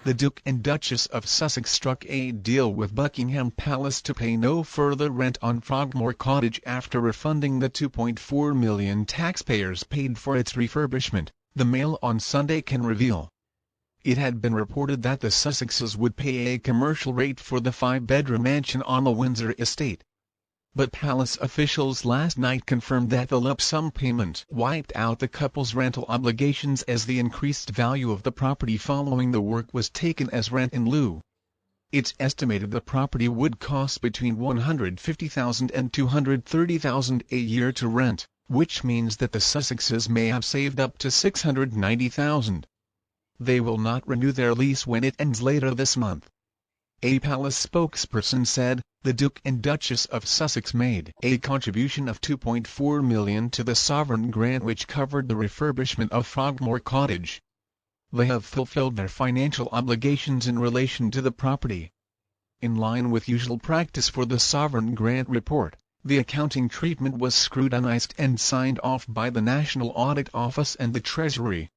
the Duke and Duchess of Sussex struck a deal with Buckingham Palace to pay no further rent on Frogmore Cottage after refunding the £2.4 million taxpayers paid for its refurbishment, the Mail on Sunday can reveal. It had been reported that the Sussexes would pay a commercial rate for the 5-bedroom mansion on the Windsor estate. But palace officials last night confirmed that the lump sum payment wiped out the couple's rental obligations as the increased value of the property following the work was taken as rent in lieu. It's estimated the property would cost between £150,000 and £230,000 a year to rent, which means that the Sussexes may have saved up to £690,000. They will not renew their lease when it ends later this month. A palace spokesperson said, the Duke and Duchess of Sussex made a contribution of £2.4 million to the sovereign grant which covered the refurbishment of Frogmore Cottage. They have fulfilled their financial obligations in relation to the property. In line with usual practice for the sovereign grant report, the accounting treatment was scrutinized and signed off by the National Audit Office and the Treasury.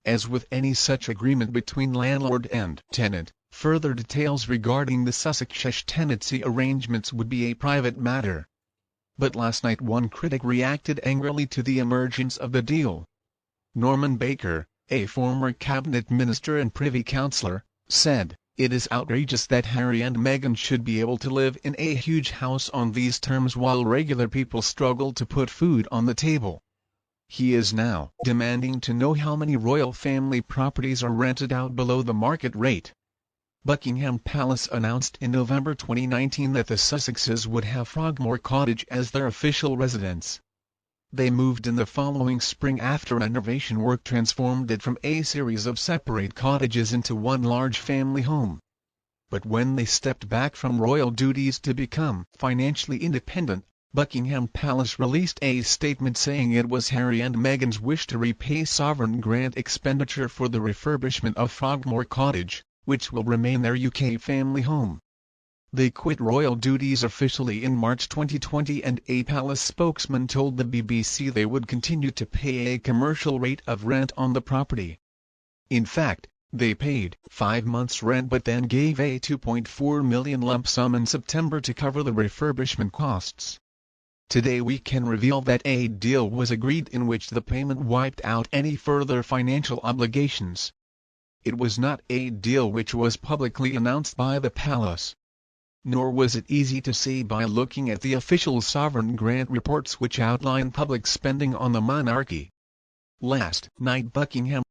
As with any such agreement between landlord and tenant, further details regarding the Sussex tenancy arrangements would be a private matter. But last night one critic reacted angrily to the emergence of the deal. Norman Baker, a former cabinet minister and privy councillor, said, "It is outrageous that Harry and Meghan should be able to live in a huge house on these terms while regular people struggle to put food on the table." He is now demanding to know how many royal family properties are rented out below the market rate. Buckingham Palace announced in November 2019 that the Sussexes would have Frogmore Cottage as their official residence. They moved in the following spring after renovation work transformed it from a series of separate cottages into one large family home. But when they stepped back from royal duties to become financially independent, Buckingham Palace released a statement saying it was Harry and Meghan's wish to repay sovereign grant expenditure for the refurbishment of Frogmore Cottage, which will remain their UK family home. They quit royal duties officially in March 2020 and a palace spokesman told the BBC they would continue to pay a commercial rate of rent on the property. In fact, they paid 5 months' rent but then gave a £2.4 million lump sum in September to cover the refurbishment costs. Today we can reveal that a deal was agreed in which the payment wiped out any further financial obligations. It was not a deal which was publicly announced by the palace. Nor was it easy to see by looking at the official sovereign grant reports which outline public spending on the monarchy. Last night Buckingham